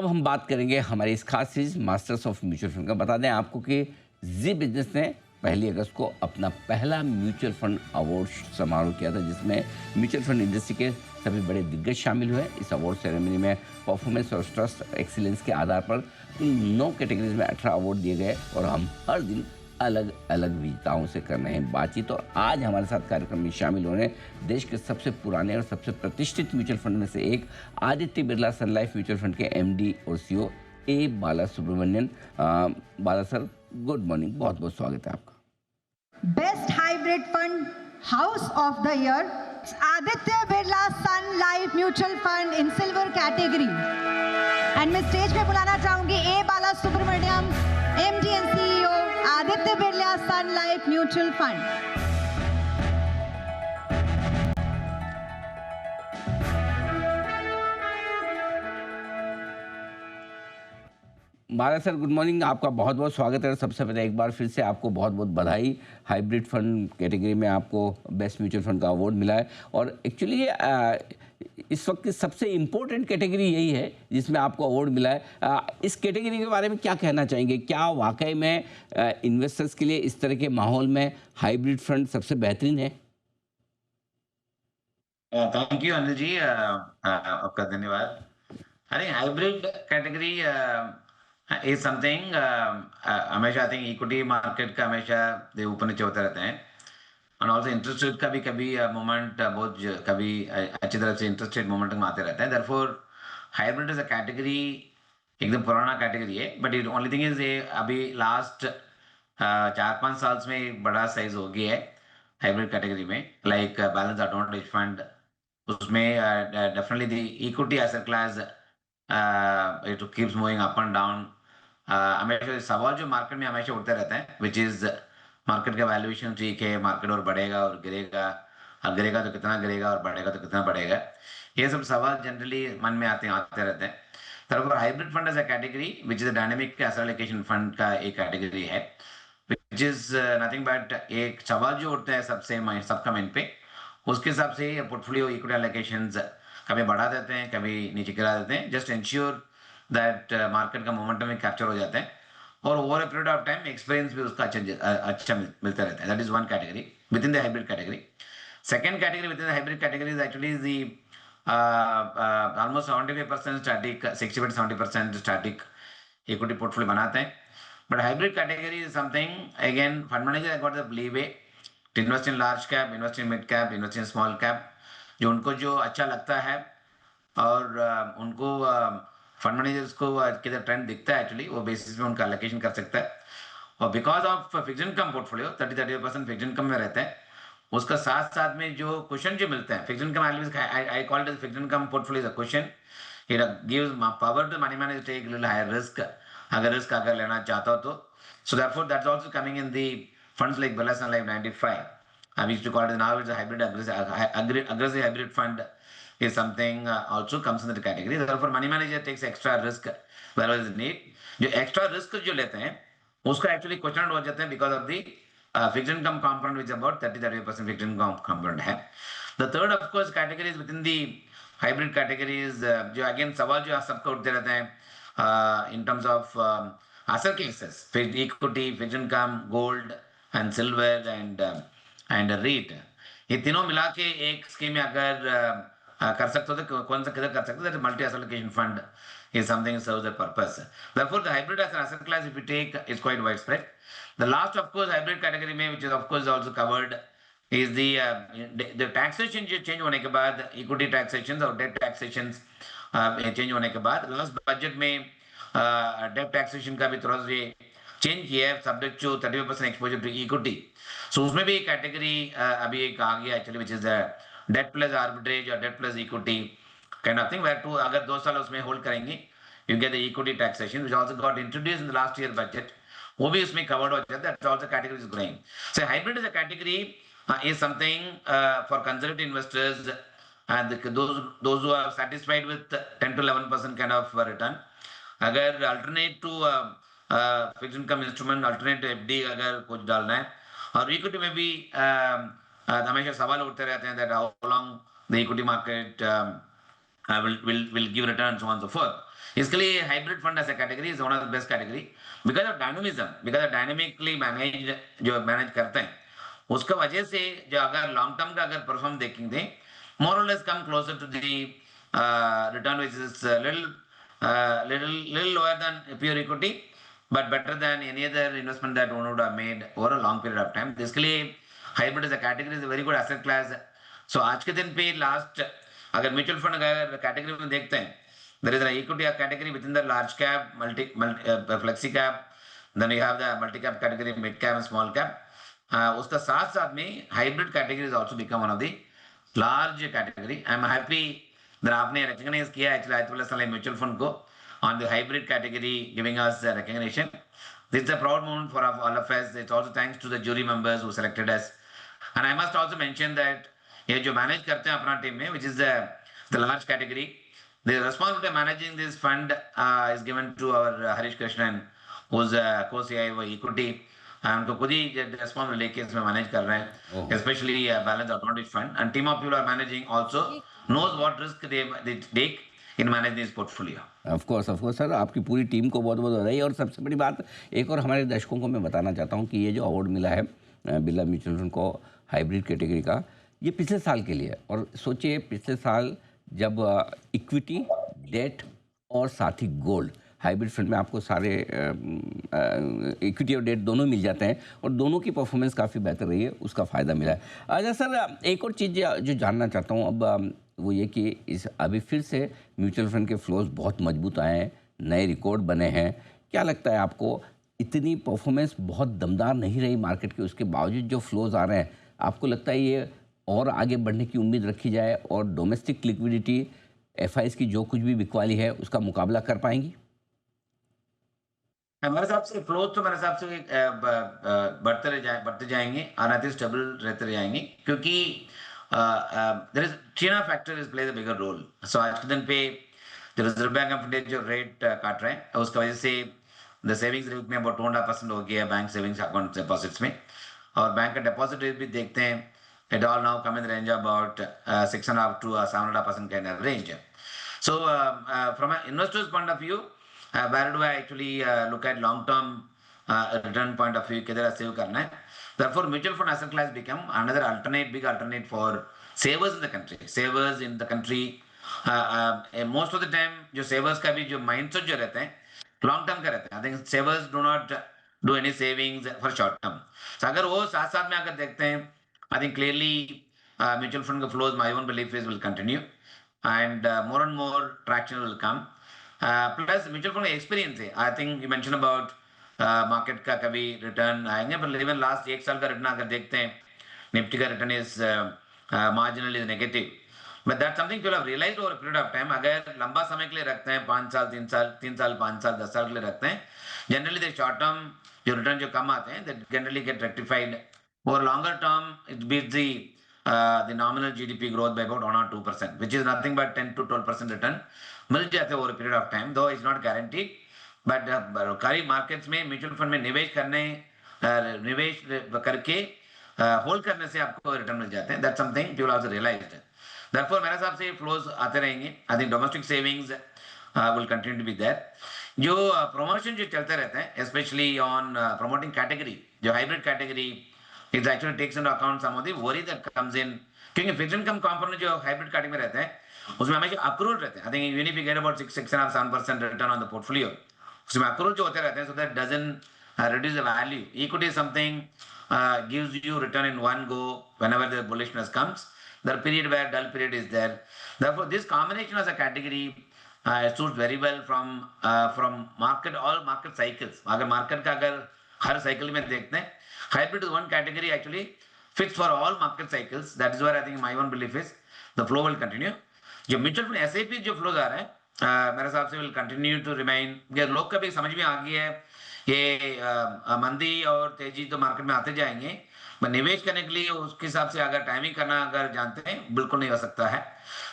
अब हम बात करेंगे हमारी इस खास series masters of mutual fund का। बता दें आपको कि जी बिजनेस ने 1 अगस्त को अपना पहला म्यूचुअल फंड अवार्ड समारोह किया था, जिसमें म्यूचुअल फंड इंडस्ट्री के सभी बड़े दिग्गज शामिल हुए। इस अवार्ड सेरेमनी में परफॉर्मेंस और ट्रस्ट एक्सीलेंस के आधार पर कुल 9 कैटेगरीज में 18 अवार्ड दिए गए और हम हर दिन अलग अलग विजेताओं से कर रहे हैं बातचीत। और आज हमारे साथ कार्यक्रम में शामिल होने देश के सबसे पुराने और सबसे प्रतिष्ठित म्यूचुअल फंड में से एक Aditya Birla Sun Life mutual fund के एमडी और CEO A Bala Subramanian. Bala sir, good morning, बहुत बहुत स्वागत है आपका। Best hybrid fund house of the year Aditya Birla Sun Life mutual fund in silver category. And मैं स्टेज पे बुलाना चाहूंगी A Bala Subramaniam, MD and CEO Aditya Birla Sun Life mutual fund. Bala sir, good morning, आपका बहुत बहुत स्वागत है। सबसे पहले एक बार फिर से आपको बहुत बहुत बधाई। हाइब्रिड फंड कैटेगरी में आपको बेस्ट म्यूचुअल फंड का अवार्ड मिला है और एक्चुअली इस वक्त की सबसे इम्पोर्टेंट कैटेगरी यही है जिसमें आपको अवार्ड मिला है। इस कैटेगरी के बारे में क्या कहना चाहेंगे? क्या वाकई में इन्वेस्टर्स के लिए इस तरह के माहौल में हाइब्रिड फंड सबसे बेहतरीन है? थैंक यू अनिल जी, आपका धन्यवाद। अरे हाइब्रिड कैटेगरी इज समथिंग हमेशा आई थिंक इक्विटी मार्केट का हमेशा ऊपर नीचे होते रहते हैं और ऑल्सो इंटरेस्ट रेट का भी कभी मोमेंट बहुत कभी अच्छी तरह से इंटरेस्ट रेट मोमेंट में आते रहते हैं। Therefore hybrid is a category एकदम पुराना कैटेगरी है, but it only thing is ये अभी लास्ट 4-5 साल में एक बड़ा साइज हो गया है हाइब्रिड कैटेगरी में। लाइक बैलेंस एडवांटेज फंड, उसमें definitely the equity asset class it keeps moving up and down. हमेशा सवाल जो मार्केट में हमेशा उठते रहते हैं विच इज मार्केट का वैल्यूएशन ठीक है, मार्केट और बढ़ेगा और गिरेगा, और गिरेगा तो कितना गिरेगा और बढ़ेगा तो कितना बढ़ेगा, ये सब सवाल जनरली मन में आते रहते हैं। तब hybrid fund as a category which is dynamic asset allocation fund का एक कैटेगरी है विच इज नथिंग बट एक सवाल जो उठता है सबका माइंड पे, उसके हिसाब से पोर्टफोलियो इक्विटी एलोकेशंस कभी बढ़ा देते हैं, कभी नीचे गिरा देते हैं, जस्ट इंश्योर दैट मार्केट का मोमेंटम में कैप्चर हो जाते हैं और over a period of time experience भी उसका अच्छा मिलता रहता है। That is one category with in the hybrid category. Second category with in the hybrid category is actually the almost 75% static, 60 to 70% static equity portfolio बनाते हैं। But hybrid category is something again fund manager have got the leeway to invest in large cap, invest in mid cap, invest in small cap, जो उनको जो अच्छा लगता है और उनको फंड मैनेजर्स को किधर ट्रेंड दिखता है एक्चुअली वो बेसिस पे उनका एलोकेशन कर सकता है। और because of fixed income portfolio 30-35% fixed income में रहते हैं, उसका साथ साथ में जो क्वेश्चन जो मिलते हैं fixed income, I called it fixed income portfolio is a question. It gives power to money manager take little higher risk अगर लेना चाहता हो तो। So therefore that's also coming in the funds like Birla Sun life 95। I used to call it now it's a hybrid aggressive hybrid fund is something also comes in the category. Therefore money manager takes extra risk wherever is need. जो extra risk जो लेते हैं उसका actually question हो जाते हैं because of the fixed income component which is about 30-35% fixed income component है। The third of course category is within the hybrid categories जो again सवाल जो सबको उठते रहते हैं in terms of asset classes, fixed equity, fixed income, gold and silver and REIT, ये तीनों मिला के एक स्कीम में अगर कर सकते हो तो कौन सा किधर कर सकते हो? Multi asset allocation fund is something that serves a purpose. Therefore, the hybrid as an asset class, if you take, is quite widespread. The last, of course, hybrid category में, which is of course also covered, is the taxation जो change होने के बाद, equity taxations और debt taxations change होने के बाद, last budget में debt taxation का भी थोड़ा सा चेंज किया है, subject to 35% exposure to equity. So उसमें भी एक कैटेगरी अभी एक आ गया actually which is debt plus arbitrage और debt plus equity kind of thing, where to अगर 2 साल उसमें होल्ड करेंगे you get the equity taxation which also got introduced in the last year budget, वो भी उसमें कवर्ड हो जाता है। That's also category is growing. So hybrid is a category is something for conservative investors and those who are satisfied with 10 to 11% kind of return। अगर alternate to fixed income instrument alternate FD अगर कुछ डालना है, और equity में भी हमेशा सवाल उठते रहते हैं that how long the equity market will give return so on so forth। इसके लिए hybrid fund as a category is one of the best category because of dynamism, because of dynamically manage जो manage करते हैं उसका वजह से जो अगर लॉन्ग टर्म का अगर परफॉर्म देखेंगे मोर और less come closer to the return which is little lower than pure equity but better than any other investment that one would have made over a long period of time. इसके लिए hybrid as a category is a very good asset class. So आज के दिन पे last अगर mutual fund अगर category में देखते हैं there is an equity category within the large cap, flexi cap, then you have the multi cap category, mid cap and small cap. उसका साथ साथ में hybrid category has also become one of the large category. I am happy that आपने recognize किया actually Aditya Birla mutual fund को on the hybrid category giving us recognition. This is a proud moment for all of us. It's also thanks to the jury members who selected us. And I must also mention that ये जो manage करते हैं अपना team में, which is the large category, the responsibility of managing this fund is given to our Harish Krishnan, who's co-CIO equity. उनको खुद ही responsibility लेके इसमें manage कर रहे हैं, especially balance automatic fund. And team of people are managing also knows what risk they take in managing this portfolio. Of course sir, आपकी पूरी team को बहुत बहुत बधाई। और सबसे बड़ी बात एक और हमारे दर्शकों को मैं बताना चाहता हूँ कि ये जो अवार्ड मिला है बिरला म्यूचुअल फंड को हाइब्रिड कैटेगरी का, ये पिछले साल के लिए। और सोचिए पिछले साल जब इक्विटी, डेट और साथ ही गोल्ड, हाइब्रिड फंड में आपको सारे इक्विटी और डेट दोनों मिल जाते हैं और दोनों की परफॉर्मेंस काफ़ी बेहतर रही है, उसका फ़ायदा मिला है। अच्छा सर, एक और चीज़ जो जानना चाहता हूँ अब वो ये कि इस अभी फिर से म्यूचुअल फंड के फ्लोज बहुत मजबूत आए हैं, नए रिकॉर्ड बने हैं। क्या लगता है आपको, इतनी परफॉर्मेंस बहुत दमदार नहीं रही मार्केट की, उसके बावजूद जो फ्लोज आ रहे हैं, आपको लगता है ये और आगे बढ़ने की उम्मीद रखी जाए और डोमेस्टिक लिक्विडिटी एफआईज की जो कुछ भी बिकवाली है उसका मुकाबला कर पाएंगी? हमारे हिसाब से फ्लो तो मेरे हिसाब से बढ़ते जाएंगे और स्टेबल रहते जाएंगे, क्योंकि there is China factor is plays a bigger role. So आज के दिन पे जो रिजर्व बैंक ऑफ इंडिया जो रेट काट रहे हैं उसकी वजह से द सेविंग्स रेट में about 2.5% हो गया बैंक सेविंग्स अकाउंट डिपॉजिट्स में, और बैंक का डिपॉजिट रेट भी देखते हैं it all now come in the range of about 6.5 to 7.5% kind of range. So from an investor's point of view, where do I actually look at long term return point of view, किधर save करना है? Therefore, mutual fund asset class become another big alternate for savers in the country. Savers in the country, most of the time, जो savers का भी जो mindset जो रहते हैं, long term का रहते हैं. I think savers do not do any savings for short term. So अगर वो साथ में अगर देखते हैं, I think clearly mutual fund flows, my own belief is will continue, and more and more traction will come. Plus mutual fund experience है. I think you mentioned about market का कभी रिटर्न आएंगे, पर इवन लास्ट एक साल का return अगर देखते हैं, निफ्टी का return is marginally negative, but that something you have realised over period of time. अगर लंबा समय के लिए रखते हैं, 5 साल 3 साल 5 साल 10 साल के लिए रखते हैं, जनरली द शॉर्ट टर्म जो रिटर्न जो कम आते हैं, that generally get rectified over longer term. It beats the nominal GDP growth by about 1 or 2%, which is nothing but 10 to 12% return मिल जाते हैं over period of time, though is not guaranteed. But कई markets में mutual fund में निवेश करके hold करने से आपको रिटर्न मिल जाते हैं। That's something you will also realise. Therefore मेरे हिसाब से फ्लोज आते रहेंगे। I think domestic savings will continue to be there. जो प्रमोशन जो चलते रहते हैं, स्पेशली ऑन प्रमोटिंग कैटेगरी, जो hybrid category is actually takes into account some of the worry that comes in, क्योंकि फिक्स्ड इनकम कंपोनेंट जो hybrid category में रहते हैं उसमें हमेशा अक्रूवल रहते हैं। I think even if you get about 6.5-7% return on the portfolio, उसमें अक्रूवल जो होते रहते हैं, so that doesn't reduce the value. Equity is something gives you return in one go whenever the bullishness comes. The period where dull period is there. Therefore, this combination as a category suits very well from market, all market cycles. अगर market का अगर हर cycle में देखते हैं, hybrid is one category actually fits for all market cycles. That is where I think my own belief is the flow will continue. जो mutual fund SIP जो flows आ रहे हैं, मेरे हिसाब से विल कंटिन्यू टू रिमाइन। लोग का भी समझ में आ गया है ये मंदी और तेजी तो मार्केट में आते जाएंगे, पर निवेश करने के लिए उसके हिसाब से अगर टाइमिंग करना अगर जानते हैं, बिल्कुल नहीं हो सकता है।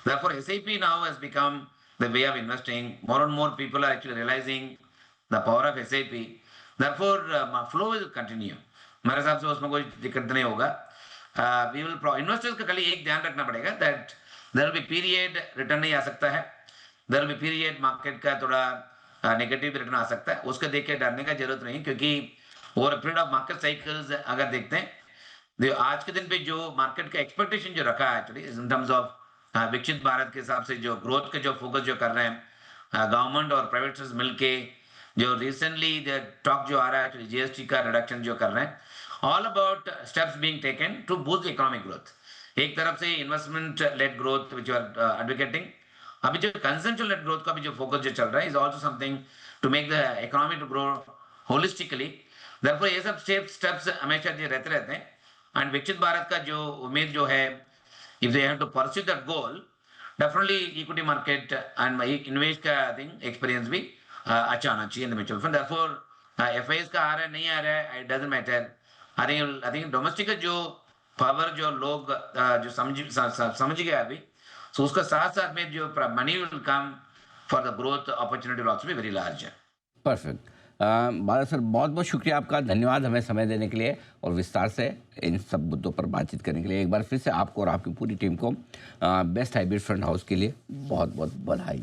Therefore, SIP now has become the way of investing. More and more people are actually realizing the power of SIP. Therefore, flow will continue. मेरे हिसाब से उसमें कोई दिक्कत नहीं होगा। We will इन्वेस्टर्स का खाली एक ध्यान रखना पड़ेगा that there will be period return नहीं आ सकता है, there will be period market का थोड़ा नेगेटिव रिटर्न आ सकता है, उसको देख के डरने का जरूरत नहीं, क्योंकि over period of market cycles अगर देखते हैं, आज के दिन पे जो मार्केट का एक्सपेक्टेशन जो रखा है एक्चुअली इन टर्म्स ऑफ विकसित भारत के हिसाब से जो ग्रोथ के जो फोकस जो कर रहे हैं गवर्नमेंट और प्राइवेट सेक्टर मिलके, जो रिसेंटली टॉक जो आ रहा है जीएसटी का रिडक्शन जो कर रहे हैं, all about steps being taken to boost economic growth. एक तरफ से investment led growth which are advocating, अभी जो कंजम्पशन लेड ग्रोथ का भी जो फोकस जो चल रहा है is also something to make the economy to grow holistically. Therefore ये सब स्टेप्स हमेशा जो रहते हैं, एंड विकसित भारत का जो उम्मीद जो है, if they have to pursue that goal, definitely equity market and invest का आई थिंक एक्सपीरियंस भी अच्छा होना चाहिए in the mutual fund. Therefore FIIs का आ रहा है नहीं आ रहा है, it doesn't matter. I think domestic जो पावर जो लोग जो समझ गए अभी, सो उसका साथ साथ में जो money will come for the growth opportunity will also be very large. Perfect. Bala sir, बहुत बहुत शुक्रिया आपका, धन्यवाद हमें समय देने के लिए और विस्तार से इन सब मुद्दों पर बातचीत करने के लिए। एक बार फिर से आपको और आपकी पूरी टीम को बेस्ट हाइब्रिड फंड हाउस के लिए बहुत बहुत बधाई।